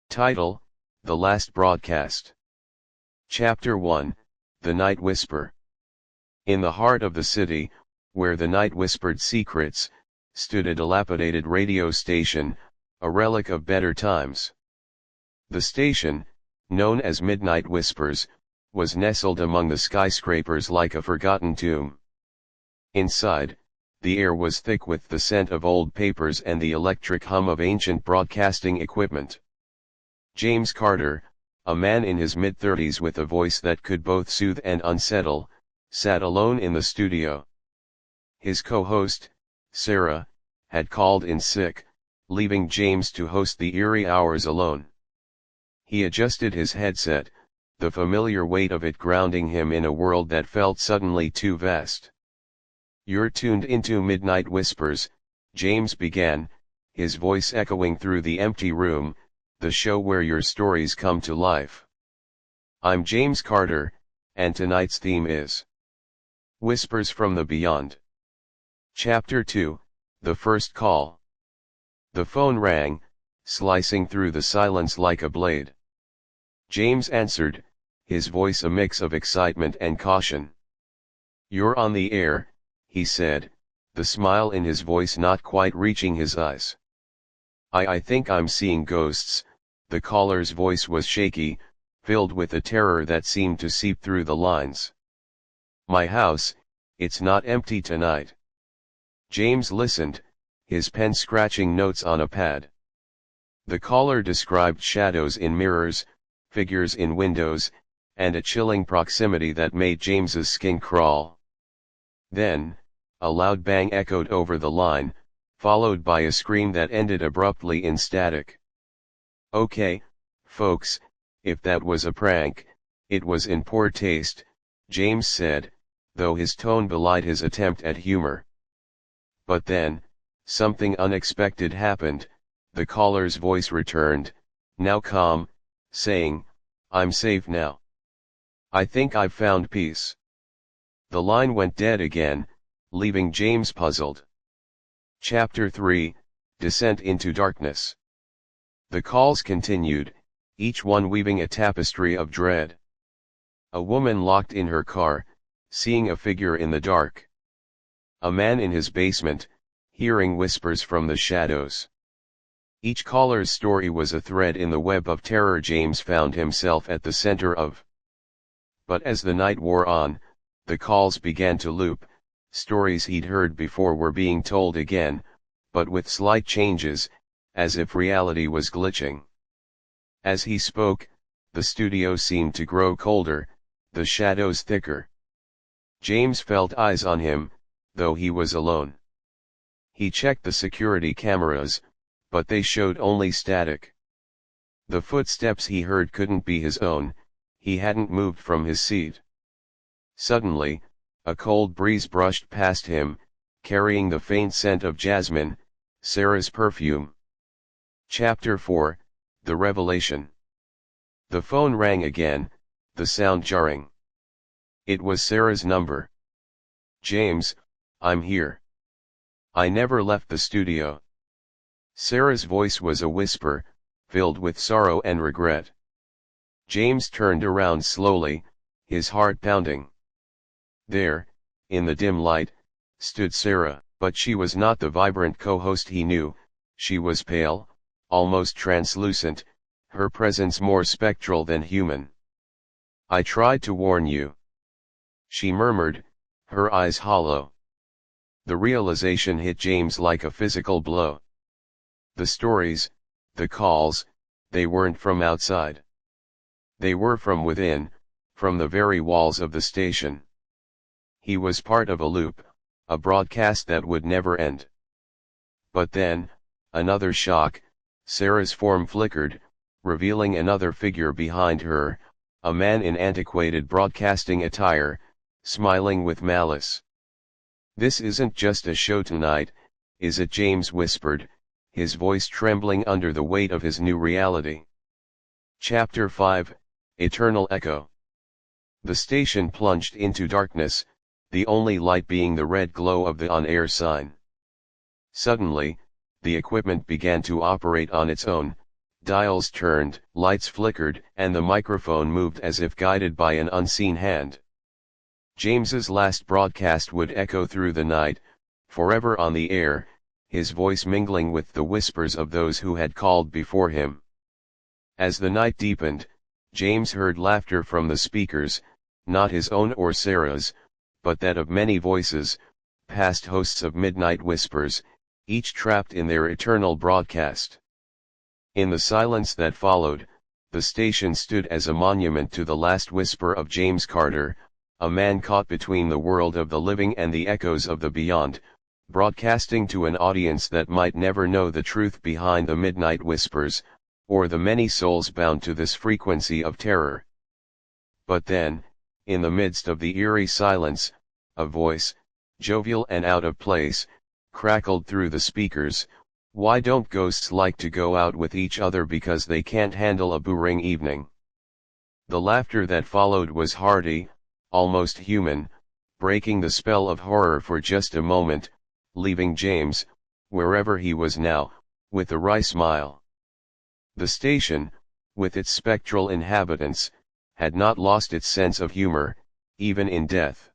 Title: The Last Broadcast. Chapter 1, The Night Whisper. In the heart of the city, where the night whispered secrets, stood a dilapidated radio station, a relic of better times. The station, known as Midnight Whispers, was nestled among the skyscrapers like a forgotten tomb. Inside, the air was thick with the scent of old papers and the electric hum of ancient broadcasting equipment. James Carter, a man in his mid-30s with a voice that could both soothe and unsettle, sat alone in the studio. His co-host, Sarah, had called in sick, leaving James to host the eerie hours alone. He adjusted his headset, the familiar weight of it grounding him in a world that felt suddenly too vast. "You're tuned into Midnight Whispers," James began, his voice echoing through the empty room, "the show where your stories come to life. I'm James Carter, and tonight's theme is Whispers from the Beyond." Chapter 2, The First Call. The phone rang, slicing through the silence like a blade. James answered, his voice a mix of excitement and caution. "You're on the air," he said, the smile in his voice not quite reaching his eyes. I think I'm seeing ghosts." The caller's voice was shaky, filled with a terror that seemed to seep through the lines. "My house, it's not empty tonight." James listened, his pen scratching notes on a pad. The caller described shadows in mirrors, figures in windows, and a chilling proximity that made James's skin crawl. Then, a loud bang echoed over the line, followed by a scream that ended abruptly in static. "Okay, folks, if that was a prank, it was in poor taste," James said, though his tone belied his attempt at humor. But then, something unexpected happened. The caller's voice returned, now calm, saying, "I'm safe now. I think I've found peace." The line went dead again, leaving James puzzled. Chapter 3, Descent into Darkness. The calls continued, each one weaving a tapestry of dread. A woman locked in her car, seeing a figure in the dark. A man in his basement, hearing whispers from the shadows. Each caller's story was a thread in the web of terror James found himself at the center of. But as the night wore on, the calls began to loop. Stories he'd heard before were being told again, but with slight changes, as if reality was glitching. As he spoke, the studio seemed to grow colder, the shadows thicker. James felt eyes on him, though he was alone. He checked the security cameras, but they showed only static. The footsteps he heard couldn't be his own, he hadn't moved from his seat. Suddenly, a cold breeze brushed past him, carrying the faint scent of jasmine, Sarah's perfume. Chapter 4, The Revelation. The phone rang again, the sound jarring. It was Sarah's number. "James, I'm here. I never left the studio." Sarah's voice was a whisper, filled with sorrow and regret. James turned around slowly, his heart pounding. There, in the dim light, stood Sarah, but she was not the vibrant co-host he knew. She was pale, almost translucent, her presence more spectral than human. "I tried to warn you," she murmured, her eyes hollow. The realization hit James like a physical blow. The stories, the calls, they weren't from outside. They were from within, from the very walls of the station. He was part of a loop, a broadcast that would never end. But then, another shock. Sarah's form flickered, revealing another figure behind her, a man in antiquated broadcasting attire, smiling with malice. "This isn't just a show tonight, is it?" James whispered, his voice trembling under the weight of his new reality. Chapter 5, Eternal Echo. The station plunged into darkness, the only light being the red glow of the on-air sign. Suddenly, the equipment began to operate on its own, Dials turned, lights flickered, and the microphone moved as if guided by an unseen hand. James's last broadcast would echo through the night, forever on the air, his voice mingling with the whispers of those who had called before him. As the night deepened, James heard laughter from the speakers, not his own or Sarah's, but that of many voices, past hosts of midnight whispers, each trapped in their eternal broadcast. In the silence that followed, the station stood as a monument to the last whisper of James Carter, a man caught between the world of the living and the echoes of the beyond, broadcasting to an audience that might never know the truth behind the midnight whispers, or the many souls bound to this frequency of terror. But then, in the midst of the eerie silence, a voice, jovial and out of place, crackled through the speakers. "Why don't ghosts like to go out with each other because they can't handle a boring evening?" The laughter that followed was hearty, almost human, breaking the spell of horror for just a moment, leaving James, wherever he was now, with a wry smile. The station, with its spectral inhabitants, had not lost its sense of humor, even in death.